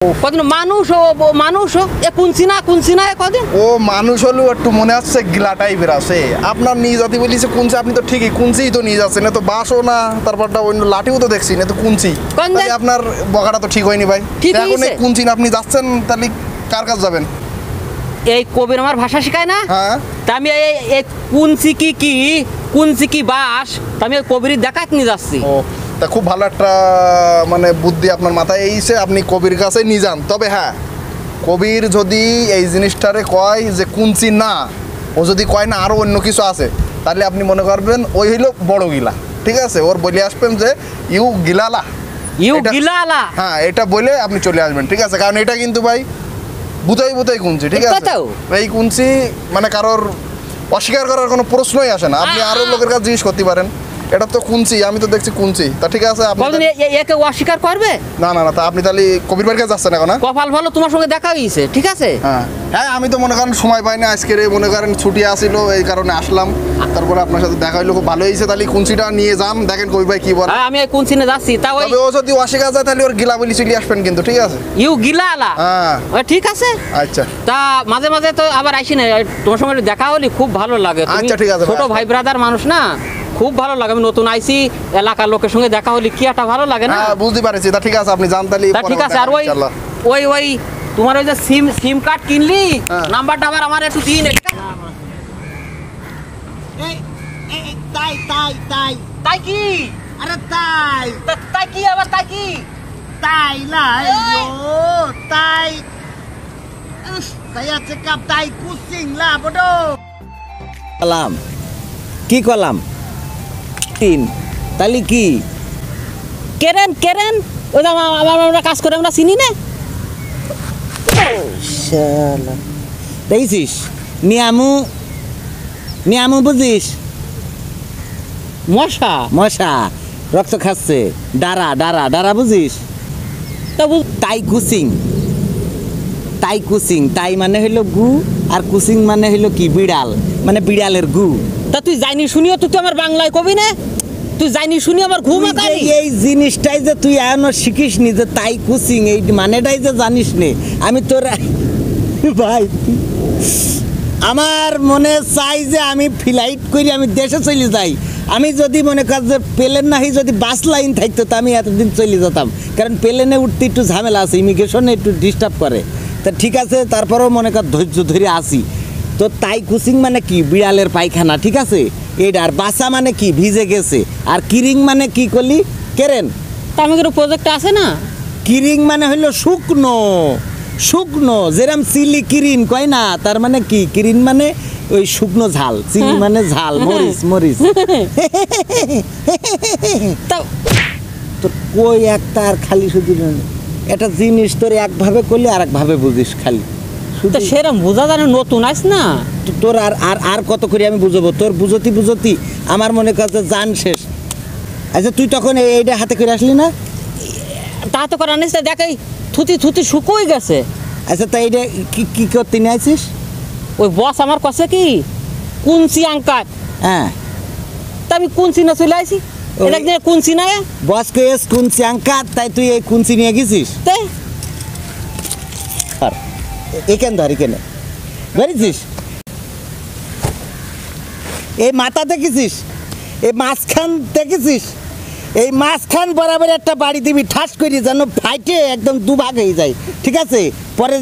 কদিন মানুষ এ কুনছি না কদিন ও মানুষ হলেও একটু মনে হচ্ছে গিলা টাইপের আছে। আপনার নিজ জাতি বলিছে কুঞ্চি, আপনি তো ঠিকই কুঞ্চিই তো নিয়ে যাচ্ছেন, না তো বাসও না, তারপরটা অন্য লাঠিও তো দেখছি না, তো কুঞ্চি। আপনার বকাটা তো ঠিক হয়নি ভাই। এখন এই কুঞ্চি না আপনি যাচ্ছেন, তাহলে কার কাছে যাবেন? এই কবির আমার ভাষা শেখায় না। হ্যাঁ, তা আমি এই কুঞ্চি কি বাস, তা আমি কবির দেখাত নিয়ে যাচ্ছি। ও তা খুব ভালো একটা মানে বুদ্ধি আপনার মাথায় এইছে, আপনি কবির কাছে নিয়ে যান। তবে হ্যাঁ, কবির যদি এই জিনিসটারে কয় যে কুঞ্চি না, ও যদি কয় না আরও অন্য কিছু আছে, তাহলে আপনি মনে করবেন ওই হইল বড় গিলা। ঠিক আছে, ওর বলে আসবেন যে ইউ গিলালা। হ্যাঁ, এটা বলে আপনি চলে আসবেন। ঠিক আছে, কারণ এটা কিন্তু ভাই বুঝাই কুঞ্চি। ঠিক আছে, এই কুঞ্চি মানে কারোর অস্বীকার করার কোনো প্রশ্নই আসে না। আপনি আরো লোকের কাছে জিজ্ঞেস করতে পারেন, এটা তো কুঞ্চি, আমি তো দেখছি কুঞ্চি। তা ঠিক আছে, আপনি একে অস্বীকার করবে না। তা আপনি তাহলে কবির বাড়ির কাছে যাচ্ছেন এখন? কপাল ভালো, তোমার সঙ্গে দেখা হয়েছে। ঠিক আছে, হ্যাঁ, আমি তো মনে করেন সময় পাই না, আজকে মনে করেন ছুটি আসিল, এই কারণে আসলাম। তারপরে আপনার সাথে দেখা হইলো, খুব ভালো হয়েছে। তাহলে কুঞ্চিটা নিয়ে যান, দেখেন কবি ভাই কি বলে। আমি এই কুঞ্চি নিয়ে যাচ্ছি। তা ও যদি অস্বীকার যায় তাহলে ওর গিলা বলি চলে আসবেন কিন্তু। ঠিক আছে, ইউ গিলালা। হ্যাঁ, ঠিক আছে। আচ্ছা, তা মাঝে মাঝে তো আবার আসি না, তোমার সঙ্গে দেখা হলে খুব ভালো লাগে। আচ্ছা, ঠিক আছে, ছোট ভাই ব্রাদার মানুষ না, খুব ভালো লাগে। আমি নতুন আইছি, এলাকার লোকের সঙ্গে দেখা হলে কি একটা ভালো লাগে না। বুঝতে পারছি। তা ঠিক আছে, আপনি জান তাহলে। ঠিক আছে। আর ওই তোমার ওই যে সিম কার্ড কিনলি, নাম্বারটা আবার আমার একটু দিন। তাই কি? আরে তাই কি আবার তাই কি? তাই না, তাই saya cekap tai kucing lah bodoh. Column কি কলাম তিন, তাহলে কি কেরেন ওই যে আমরা কাজ করে আমরা চিনি না। শালা দেখছিস, নিয়ামু বুঝিস? মশা রক্ত খাচ্ছে, ডারা বুঝিস? তাই কুচিং তাই মানে হইলো গু, আর কুচিং মানে হইলো কি বিড়াল, মানে বিড়ালের গু। তা তুই জানি শুনিও তুই তো আমার বাংলায় কবি না, তুই জানি শুনি আমার ঘুম আকালি। এই জিনিসটাই যে তুই এখনো শিখিস নি, যে তাই কুচিং এই মানেটাই যে জানিস নে। আমি তোর ভাই, আমার মনে চাই যে আমি ফ্লাইট করি আমি দেশে চলে যাই। আমি যদি মনে কর যে প্লেন নাহি যদি বাস লাইন থাকতো, তো আমি এতদিন চলে যেতাম। কারণ প্লেনে উঠতে একটু ঝামেলা আছে, ইমিগ্রেশনে একটু ডিস্টার্ব করে। তা ঠিক আছে, তারপরেও মনে কর ধৈর্য ধরে আসি। তো তাই কুচিং মানে কি বিড়ালের পায়খানা। ঠিক আছে, এইটার বাসা মানে কি ভিজে গেছে, আর কিরিং মানে কি করলি কেরেন। তা আমাদের প্রজেক্ট আছে না, কিরিং মানে হইলো শুকনো যেরকম চিলি কিরিন কয় না, তার মানে কি কিরিন মানে ওই শুকনো ঝাল, চিলি মানে ঝাল, মরিচ তোর কই একটা আর খালি শুধু একটা জিনিস তোর একভাবে করলে আর একভাবে বুঝিস খালি শুধু সেরকম বোঝা জানো, নতুন আস না তোর। আর কত করে আমি বুঝবো তোর? বুঝতি আমার মনে করছে জান শেষ। আচ্ছা, তুই তখন এইটা হাতে করে আসলি না? তা তো করা নিস, দেখাই থুতি শুকোই গেছে। আচ্ছা, তাই এটা কি করতে নিয়ে আসিস? ওই বস আমার কাছে কি কুঞ্চি আঙ্কাত। হ্যাঁ, তা আমি কুঞ্চি না চলে আসি, কুঞ্চি না বস কে কুঞ্চি আঙ্কাত, তাই তুই এই কুঞ্চি নিয়ে গেছিস? এখানে ধরিস এই মাথা দেখেছিস, এই মাঝখান দেখেছিস, এই মাঝখান বরাবর একটা বাড়ি দিবি ঠাস করি, যেন ফাইটে একদম দুভাগ হয়ে যায়। ঠিক আছে, পরে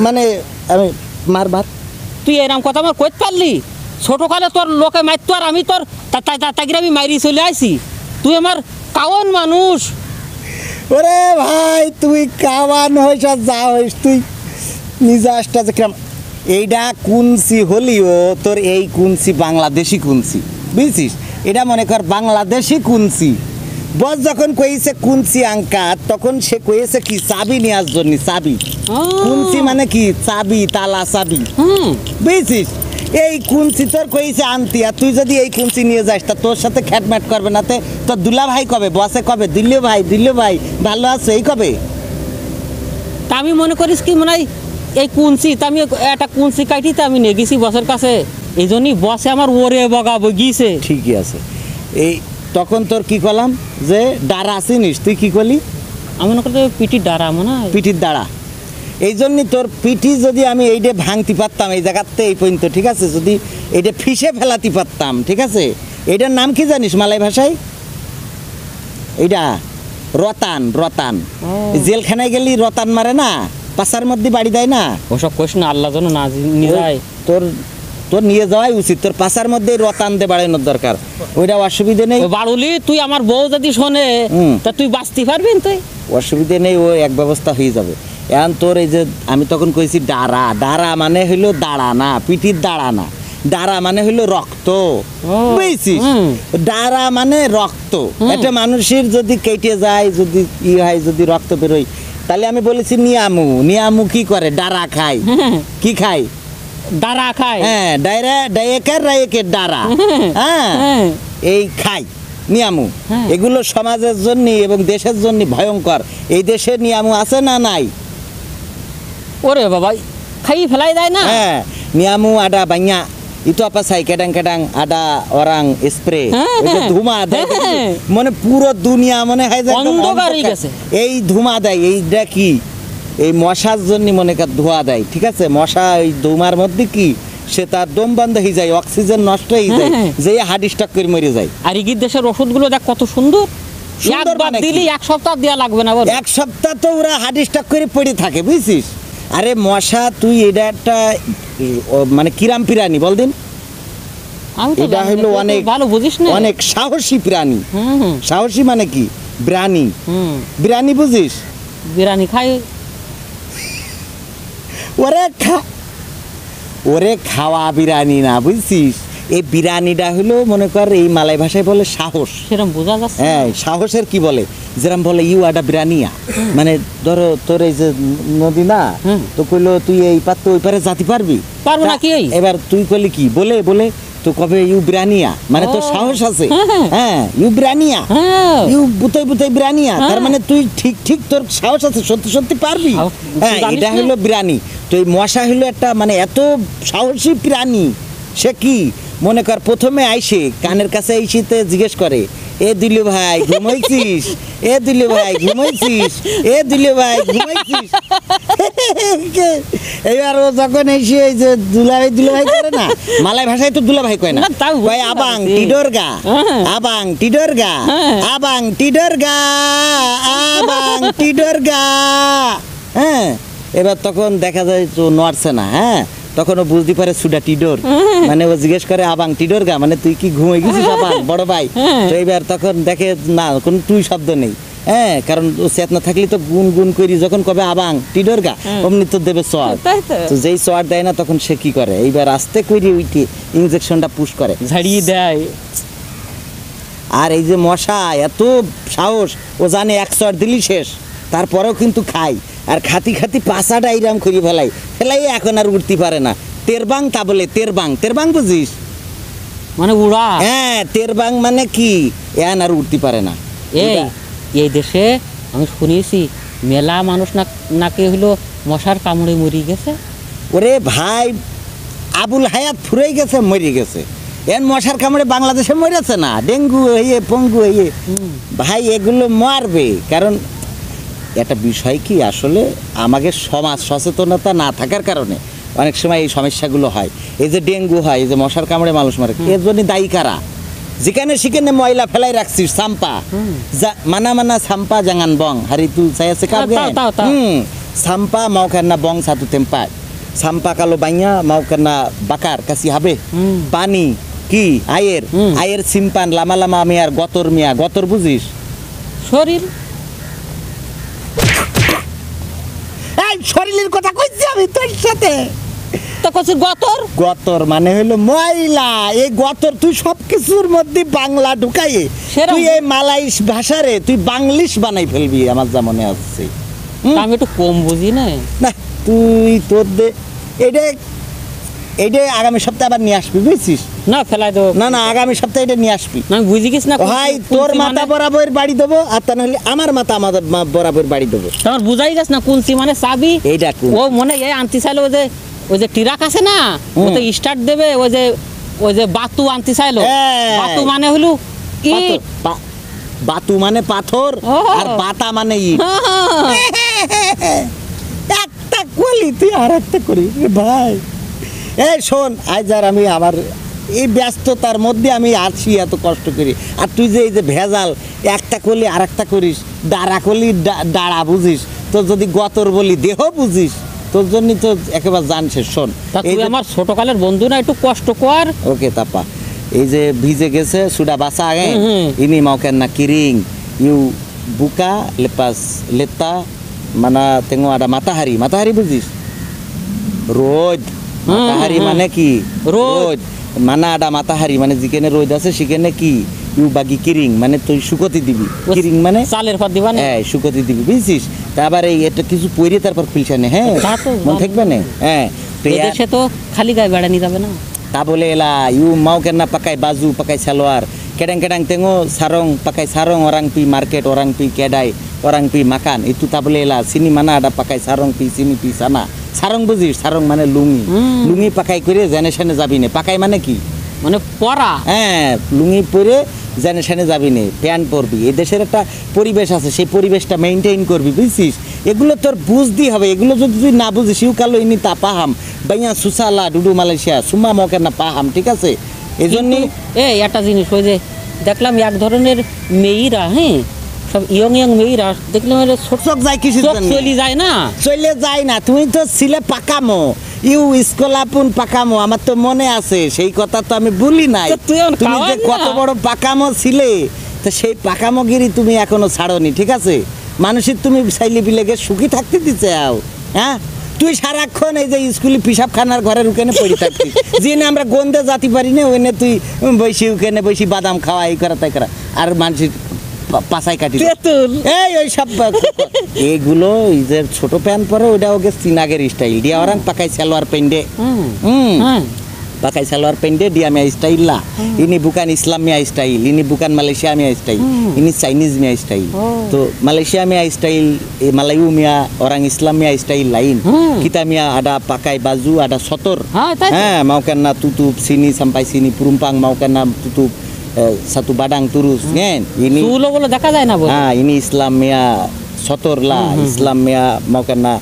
মানে আমি মারবার। তুই এরকম কথা আমার কইতে পারলি? ছোটকালে তোর লোকে মারতো, আর আমি তোর তাকে আমি মারি চলে আসি। তুই আমার কাওয়ান মানুষ। ওরে ভাই, তুই কাওয়ান হইস আর যা হইস, তুই নিজে আসটা যে এইটা কুঞ্চি হলিও তোর এই কুঞ্চি বাংলাদেশি কুঞ্চি, বুঝছিস? এটা মনে কর বাংলাদেশি কুঞ্চি। বস যখন কইছে কুঞ্চি আঙ্কাত, তখন সে কইছে কি চাবি নেওয়ার জন্য। চাবি কুঞ্চি মানে কি চাবি, তালা চাবি, বুঝছিস? এই কুঞ্চি তোর কইছে আনতি, আর তুই যদি এই কুঞ্চি নিয়ে যাস তা তোর সাথে খ্যাটম্যাট করবে না। তোর দুলা ভাই কবে, বসে কবে দিল্লি ভাই ভালো আছে এই কবে? তা আমি মনে করিস কি মনে হয় এই কুঞ্চি, তা আমি একটা কুঞ্চি কাটিতে আমি নিয়ে গেছি বসের কাছে, এই জন্যই বসে আমার ওরে বগাবো গিয়েছে। ঠিকই আছে। এই তখন তোর কি করলাম যে ডারা চিনিস, তুই কি করলি? আমি মনে করতে পিঠির ডাড়া, মনে হয় পিঠির দাঁড়া। এই জন্যই তোর পিঠি যদি আমি এইটা ভাঙতে পারতাম এই জায়গাতে এই পর্যন্ত, ঠিক আছে, যদি এইটা ফিসে ফেলাতে পারতাম, ঠিক আছে। এইটার নাম কি জানিস মালয় ভাষায়? এইটা রতান, রতান। জেলখানায় গেলি রতান মারে না, পাশার মধ্যে বাড়ি দেয় না। ওসব কোশ না, আল্লাহ যেন না নিয়ে যায়। তোর তোর নিয়ে যাওয়াই উচিত, তোর পাশার মধ্যে রতান দিয়ে বাড়ানোর দরকার, ওইটা অসুবিধে নেই। বাড়ুলি তুই আমার বউ যদি শোনে তা তুই বাঁচতে পারবি তুই? অসুবিধে নেই, ও এক ব্যবস্থা হয়ে যাবে। এখন তোর এই যে আমি তখন কইছি ডারা, ডারা মানে হইলো দাঁড়া না, পিঠির দাঁড়া না, ডারা মানে হইলো রক্ত, বুঝছিস? ডারা মানে রক্ত। একটা মানুষের যদি কেটে যায়, যদি ই হয়, যদি রক্ত বেরোয়, তাহলে আমি বলেছি নিয়ামু। নিয়ামু কি করে? ডারা খায়। কি খায়? দাঁড়া খায়। হ্যাঁ, ডায়েকের রায়েকের ডারা, হ্যাঁ, এই খাই নিয়ামু। এগুলো সমাজের জন্য এবং দেশের জন্য ভয়ঙ্কর। এই দেশে নিয়ামু আছে না নাই? ওরে বাবা, খাই ফেলাই দেয় না। হ্যাঁ, নিয়ামু আডা বাইয়া ইতো আপা সাই কেডাং কেডাং আডা ওরাং স্প্রে, ওই যে ধুমা দেয়, মানে পুরো দুনিয়া মনে হয় যে অন্ধকার হয়ে গেছে। এই ধুমা দেয়, এইটা কি? এই মশার জন্য মনে কর ধোয়া দেয়, ঠিক আছে। মশা এই ধুমার মধ্যে কি সে তার দম বন্ধ হয়ে যায়, অক্সিজেন নষ্ট হয়ে যায়, যে হার্ট স্ট্রোক করে মরে যায়। আর ইগির দেশের ওষুধগুলো দেখ কত সুন্দর, সুন্দর একবার মানে কি? দিলি এক সপ্তাহ দেওয়া লাগবে না বল। এক সপ্তাহ তো ওরা হার্ট স্ট্রোক করে পড়ে থাকে, বুঝছিস? আরে মশা, তুই এটা একটা মানে কিরাম প্রাণী বল দিন। আমি তো এটা জানি হলো না, তুই অনেক ভালো বুঝিস না। অনেক সাহসী প্রাণী। সাহসী মানে কি? প্রাণী। বিরানি বুঝিস? বিরিয়ানি খাই। ওরে খাওয়া বিরিয়ানি না, বুঝছিস? এই বিরিয়ানিটা হলো মনে কর এই মালয় ভাষায় বলে সাহস। সেরকম বোঝা যাচ্ছে। হ্যাঁ, সাহসের কি বলে, যেরকম বলে ইউ আডা বিরিয়ানিয়া, মানে ধরো তোর এই যে নদী না, তো কইলো তুই এই পার তো ওই পারে যেতে পারবি? পারবো না কি? এবার তুই কইলি কি বলে বলে তো কবে ইউ বিরিয়ানিয়া, মানে তোর সাহস আছে। হ্যাঁ, ইউ বিরিয়ানিয়া, ইউ বুতাই বুতাই বিরিয়ানিয়া, তার মানে তুই ঠিক ঠিক তোর সাহস আছে, সত্যি সত্যি পারবি। হ্যাঁ, এটা হলো বিরিয়ানি। তো এই মশা হলো একটা মানে এত সাহসী প্রাণী। সে কি মনে কর প্রথমে আইসে কানের কাছে আইসিতে জিজ্ঞেস করে, এ দিলু ভাই ঘুমাইছিস? এ দিলু ভাই ঘুমাইছিস? এ দিলু ভাই ঘুমাইছিস? এবার ও যখন এসে এই যে দুলাভাই দুলাভাই করে না, মালয় ভাষায় তো দুলাভাই কয় না, কয় আবাং টিডোরগা, আবাং টিডোরগা, আবাং টিডোরগা, আবাং টিডোরগা। হ্যাঁ, এবার তখন দেখা যায় তো নড়ছে না। হ্যাঁ, তখন ও বুঝতে পারে সুডা টিডোর, মানে ও জিজ্ঞেস করে আবাং টিডোর গা, মানে তুই কি ঘুমিয়ে গেছিস আবাং বড় ভাই? তো এবার তখন দেখে না কোনো তুই শব্দ নেই। হ্যাঁ, কারণ ও চেতনা থাকলে তো গুন গুন করি, যখন কবে আবাং টিডোর গা অমনি তো দেবে সোয়ার। তো যেই সোয়ার দেয় না তখন সে কি করে, এইবার আস্তে করে উইটে ইনজেকশনটা পুশ করে, ঝাড়িয়ে দেয়। আর এই যে মশা এত সাহস, ও জানে এক সোয়ার দিলি শেষ, তারপরেও কিন্তু খায়। আর খাতি খাতি পাশাটা এইরাম করি ফেলাই এখন আর উঠতে পারে না। তেরবাং তা বলে তেরবাং, তেরবাং বুঝিস? মানে উড়া। হ্যাঁ, তেরবাং মানে কি, এখন আর উঠতে পারে না। এই দেশে আমি শুনেছি মেলা মানুষ নাকি হলো মশার কামড়ে মরি গেছে। ওরে ভাই, আবুল হায়াত ফুরাই গেছে, মরে গেছে। এন মশার কামড়ে বাংলাদেশে মরেছে না, ডেঙ্গু হয়ে পঙ্গু হয়ে। ভাই এগুলো মারবে, কারণ একটা বিষয় কি আসলে আমাদের সমাজ সচেতনতা না থাকার কারণে অনেক সময় এই সমস্যাগুলো হয়। এই যে ডেঙ্গু হয়, এই যে মশার কামড়ে মানুষ মারে, এর জন্য দায়ী কারা? যেখানে সেখানে ময়লা ফেলাই রাখছিস, সাম্পা মানা মানা সাম্পা জাঙান বং হারি তুল চাইছে কাবে। সাম্পা মাউকান্না বং সাতু টেম্পায়, সাম্পা কালো বাইয়া মাউকান্না বাকার কাছি হবে। পানি কি আয়ের, আয়ের সিম্পান লামা লামা আমি আর গতর মিয়া, গতর বুঝিস? শরীর। শরীরের কথা কইছি আমি তোর সাথে। তো কইছি গতর। গতর মানে হলো ময়লা। এই গতর তুই সবকিছুর মধ্যে বাংলা ঢুকাই, তুই এই মালাই ভাষারে তুই বাংলিশ বানাই ফেলবি, আমার যা মনে হচ্ছে। আমি একটু কম বুঝি না। না তুই তোর দে এইটা আগামী সপ্তাহে আবার নিয়ে আসবি, বুঝছিস? না ফেলাই দেবো। না আগামী সপ্তাহে এটা নিয়ে আসবি। আমি বুঝি গেছি না। ভাই তোর মাথা বরাবর বাড়ি দেবো, আর তা নাহলে আমার মাথা আমাদের বরাবর বাড়ি দেবো। তোমার বুঝাই গেছ না কোন মানে চাবি এইটা ও মনে এই আনতে চাইলো, ওই যে টিরাক আছে না, ওতে স্টার্ট দেবে, ওই যে বাতু আনতে চাইলো। বাতু মানে হলো ইট, বাতু মানে পাথর, আর বাতা মানে ইট। একটা করলি তুই আর একটা করিস রে ভাই। এই শোন, আজ আর আমি আমার এই ব্যস্ততার মধ্যে আমি আছি, এত কষ্ট করি, আর তুই যে এই যে ভেজাল একটা করলি আর একটা করিস, দাঁড়া করলি দাঁড়া বুঝিস, তোর যদি গতর বলি দেহ বুঝিস, তোর জন্য তো একেবারে জানছে। শোন, তা এই তুই যে- আমার ছোটকালের বন্ধু না, একটু কষ্ট কর। ওকে তাপা, এই যে ভিজে গেছে সুডা বাসা আগে হুম। ini mau kena kiring, you buka lepas leta mana tengok ada matahari, matahari বুঝিস, রোদ, matahari মানে কি রোদ। mana ada matahari মানে যেখানে রোদ আছে সেখানে কি ইউ বাগি কিরিং মানে তুই শুকতি দিবি, কিরিং মানে চালের পর দিবা না? হ্যাঁ শুকতি দিবি বুঝছিস। তারপর এই এটা কিছু পইরে তারপর খুলছানে, হ্যাঁ তা তো মনে থাকবে না, হ্যাঁ তো এদেশে তো খালি গায়ে বেড়ানি যাবে না। tak boleh lah, you mau kena pakai baju, pakai salwar. Kadang-kadang tengok sarung, pakai sarung orang pi market, orang pi kedai, orang pi makan. Itu tak boleh lah. Sini mana ada pakai sarung pi sini pi sana. Sarung বুঝিস, sarung মানে লুঙ্গি। লুঙ্গি পাকাই করে জেনেশনে যাবি না। পাকাই মানে কি? মানে পরা। হ্যাঁ, লুঙ্গি পরে জেনেশনে যাবি না, প্যান্ট পরবি। এই দেশের একটা পরিবেশ আছে, সেই পরিবেশটা মেনটেন করবি বুঝছিস। এগুলো তোর বুঝতে হবে, এগুলো যদি তুই না বুঝিস ইউ কালো ইনি তা পাহাম বাইয়া সুসালা ডুডু মালয়েশিয়া সুমা মকে না পাহাম, ঠিক আছে। এই জন্যই এই একটা জিনিস ওই যে দেখলাম এক ধরনের মেয়েরা, হ্যাঁ সব ইয়ং ইয়ং মেয়েরা দেখলাম এরা ছোট চোখ যায় কিসের চোখ জন্য? চলে যায় না। চলে যায় না, তুমি তো ছিলে পাকামো, ইউ স্কুল আপন পাকামো, আমার তো মনে আছে সেই কথা তো আমি ভুলি নাই। তো তুই এখন তুমি যে খাওয়াস না। কত বড় পাকামো ছিলে, তো সেই পাকামোগিরি তুমি এখনো ছাড়নি, ঠিক আছে। মানুষের তুমি চাইলে বিলেগে সুখী থাকতে দিতে চাও, হ্যাঁ। তুই সারাক্ষণ এই যে স্কুলে পিসাব খানার ঘরের ওখানে পড়ে থাকতিস, যেনে আমরা গন্ধে যাতে পারি না, ওখানে তুই বসি ওখানে বসি বাদাম খাওয়া এই করা তাই করা, আর মানুষের পাশায় কাটি তেঁতুল। এই ওই সব এইগুলো এই যে ছোট প্যান্ট পরে ওটা ওকে চিনাগের style dia orang pakai salwar pendek হ্যাঁ pakai salwar pendek dia punya style lah. Ini bukan Islamnya style, ini bukan Malaysia punya style, ini Chinese punya style. तो Malaysia punya style, Melayu punya orang Islam punya style lain. Kita punya ada pakai baju, ada sotor, তাই তো। mau kena tutup sini sampai sini, perumpang mau kena tutup satu badang turus, kan. Ini চুলগুলো দেখা যায় না বলে। ah ini Islamnya sotor lah, Islamnya mau kena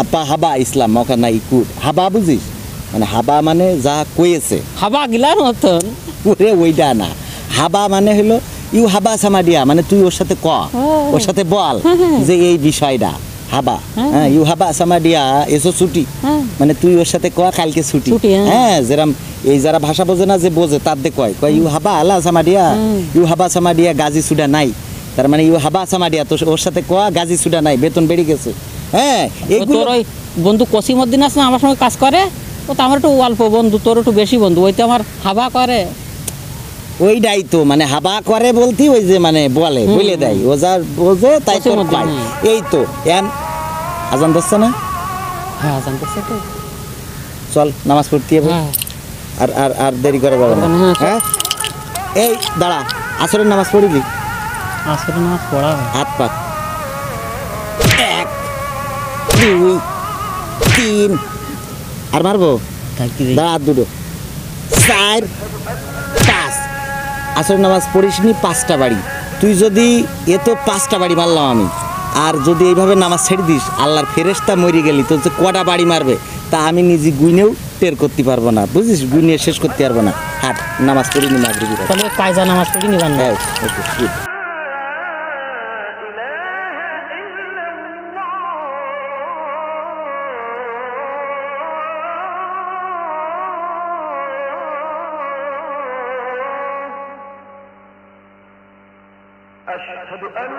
apa haba Islam mau kena ikut haba বুঝিস, মানে হাবা মানে যা কয়েছে, হাবা গিলার মতন। ওরে ওইটা না, হাবা মানে হলো ইউ হাবা সামাডিয়া, মানে তুই ওর সাথে ক, ওর সাথে বল যে এই বিষয়টা হাবা, হ্যাঁ ইউ হাবা সামাডিয়া এসো ছুটি, মানে তুই ওর সাথে ক কালকে ছুটি, ছুটি, হ্যাঁ। হ্যাঁ যেরকম এই যারা ভাষা বোঝে না যে বোঝে তার দে কয় কয় ইউ হাবা আলা সামাডিয়া, ইউ হাবা সামাডিয়া গাজি সুডা নাই, তার মানে ইউ হাবা সামাডিয়া, তো ওর সাথে ক গাজি সুডা নাই, বেতন বেড়ে গেছে, হ্যাঁ তো এইগুলো তোর ওই বন্ধু কসিমউদ্দিন আছে না আমার সঙ্গে কাজ করে, ও তো আমার একটু অল্প বন্ধু, তোর একটু বেশি বন্ধু, ওই তো আমার হাবা করে। ওইটাই তো মানে হাবা করে বলতি ওই যে মানে বলে বলে দেয়, ও যা বোঝে তাই তো কসিমউদ্দিন, পায়। হ্যাঁ। এই তো এন আজান দিচ্ছে না, হ্যাঁ জানতেছে তো। চল নামাজ পড়তে হবে, হ্যাঁ আর আর আর দেরি করা যাবে না, হ্যাঁ, চল। হ্যাঁ। এই দাঁড়া, আসরের নামাজ পড়িলি, আসলে নামাজ পড়া হয়। হাত পাত 1 2 3 আর মারবো, তাই কি রে? দাঁড়া হাত দুটো 4 5 আসরের নামাজ পড়িসনি 5টা বাড়ি, তুই যদি এ তো 5টা বাড়ি মারলাম আমি, আর যদি এইভাবে নামাজ ছেড়ে দিস আল্লাহর ফেরেশতা মরে গেলি তো যে কটা বাড়ি মারবে তা আমি নিজে গুইনেও টের করতে পারবো না, বুঝিস, গুইনে শেষ করতে পারবো না। হাট নামাজ পড়িনি মাগরিবের, তাহলে কায়দা নামাজ পড়ি নিবান না। হ্যাঁ ওকে গুড। أشهد أن